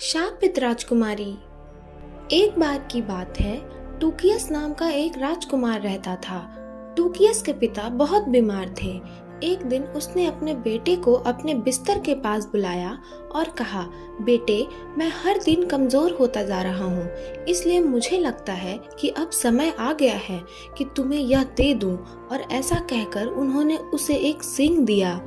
शापित राजकुमारी। एक बार की बात है, टूकियस नाम का एक राजकुमार रहता था। टूकियस के पिता बहुत बीमार थे। एक दिन उसने अपने बेटे को अपने बिस्तर के पास बुलाया और कहा, बेटे, मैं हर दिन कमजोर होता जा रहा हूँ, इसलिए मुझे लगता है कि अब समय आ गया है कि तुम्हें यह दे दूं। और ऐसा कहकर उन्होंने उसे एक सींग दिया।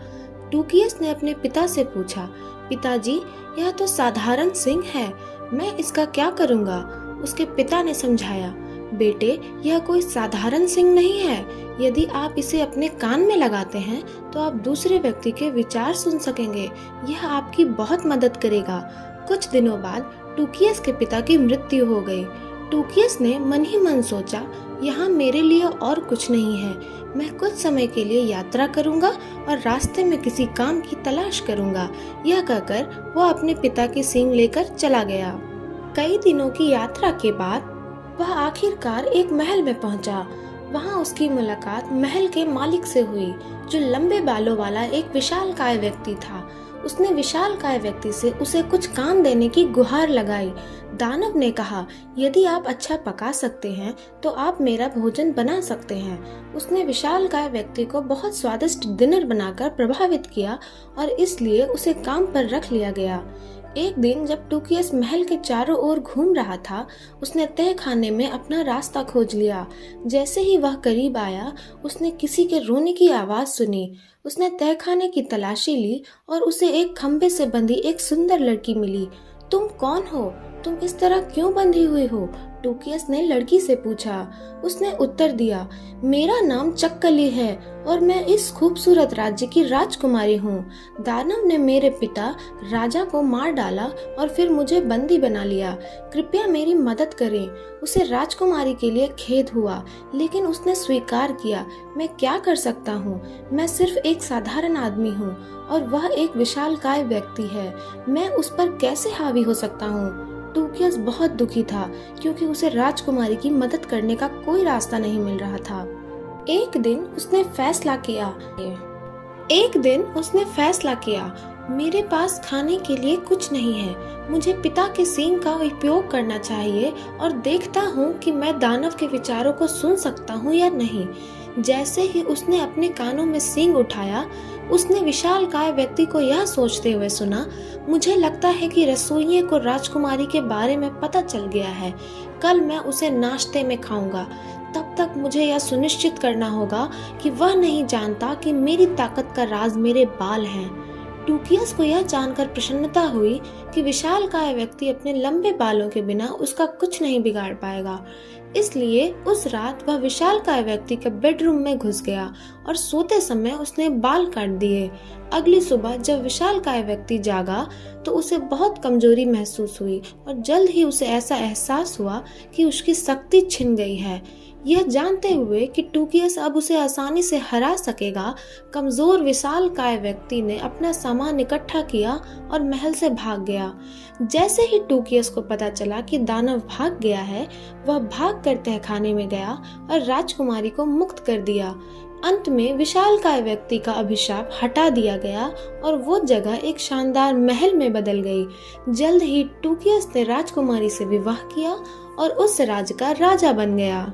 टूकियस ने अपने पिता से पूछा, पिताजी, यह तो साधारण सींग है, मैं इसका क्या करूँगा? उसके पिता ने समझाया, बेटे, यह कोई साधारण सींग नहीं है। यदि आप इसे अपने कान में लगाते हैं तो आप दूसरे व्यक्ति के विचार सुन सकेंगे। यह आपकी बहुत मदद करेगा। कुछ दिनों बाद टूकियस के पिता की मृत्यु हो गई। टूकियस ने मन ही मन सोचा, यहाँ मेरे लिए और कुछ नहीं है। मैं कुछ समय के लिए यात्रा करूंगा और रास्ते में किसी काम की तलाश करूंगा। यह कहकर वह अपने पिता की सींग लेकर चला गया। कई दिनों की यात्रा के बाद वह आखिरकार एक महल में पहुंचा। वहां उसकी मुलाकात महल के मालिक से हुई, जो लंबे बालों वाला एक विशालकाय व्यक्ति था। उसने विशालकाय व्यक्ति से उसे कुछ काम देने की गुहार लगाई। दानव ने कहा, यदि आप अच्छा पका सकते हैं तो आप मेरा भोजन बना सकते हैं। उसने विशालकाय व्यक्ति को बहुत स्वादिष्ट डिनर बनाकर प्रभावित किया और इसलिए उसे काम पर रख लिया गया। एक दिन जब टूकियस महल के चारों ओर घूम रहा था, उसने तहखाने में अपना रास्ता खोज लिया। जैसे ही वह करीब आया, उसने किसी के रोने की आवाज सुनी। उसने तहखाने की तलाशी ली और उसे एक खंभे से बंधी एक सुंदर लड़की मिली। तुम कौन हो? तुम इस तरह क्यों बंधी हुई हो? टूकियस ने लड़की से पूछा। उसने उत्तर दिया, मेरा नाम चक्कली है और मैं इस खूबसूरत राज्य की राजकुमारी हूँ। दानव ने मेरे पिता राजा को मार डाला और फिर मुझे बंदी बना लिया। कृपया मेरी मदद करें। उसे राजकुमारी के लिए खेद हुआ, लेकिन उसने स्वीकार किया, मैं क्या कर सकता हूँ? मैं सिर्फ एक साधारण आदमी हूँ और वह एक विशालकाय व्यक्ति है। मैं उस पर कैसे हावी हो सकता हूँ? टूकियस बहुत दुखी था, क्योंकि उसे राजकुमारी की मदद करने का कोई रास्ता नहीं मिल रहा था। एक दिन उसने फैसला किया, मेरे पास खाने के लिए कुछ नहीं है। मुझे पिता के सींग का उपयोग करना चाहिए और देखता हूँ कि मैं दानव के विचारों को सुन सकता हूँ या नहीं। जैसे ही उसने अपने कानों में सींग उठाया, उसने विशालकाय व्यक्ति को यह सोचते हुए सुना, मुझे लगता है कि रसोइये को राजकुमारी के बारे में पता चल गया है। कल मैं उसे नाश्ते में खाऊंगा। तब तक मुझे यह सुनिश्चित करना होगा कि वह नहीं जानता कि मेरी ताकत का राज मेरे बाल हैं। टूकियस को यह जानकर प्रसन्नता हुई कि विशालकाय व्यक्ति अपने लंबे बालों के बिना उसका कुछ नहीं बिगाड़ पाएगा। इसलिए उस रात वह विशालकाय व्यक्ति के बेडरूम में घुस गया और सोते समय उसने बाल काट दिए। अगली सुबह जब विशालकाय व्यक्ति जागा तो उसे बहुत कमजोरी महसूस हुई और जल्द ही उसे ऐसा एहसास हुआ कि उसकी शक्ति छिन गई है। यह जानते हुए कि टूकियस अब उसे आसानी से हरा सकेगा, कमजोर विशालकाय व्यक्ति ने अपना सामान इकट्ठा किया और महल से भाग गया। जैसे ही टूकियस को पता चला कि दानव भाग गया है, वह भागकर तहखाने में गया और राजकुमारी को मुक्त कर दिया। अंत में विशालकाय व्यक्ति का अभिशाप हटा दिया गया और वो जगह एक शानदार महल में बदल गई। जल्द ही टूकियस ने राजकुमारी से विवाह किया और उस राज्य का राजा बन गया।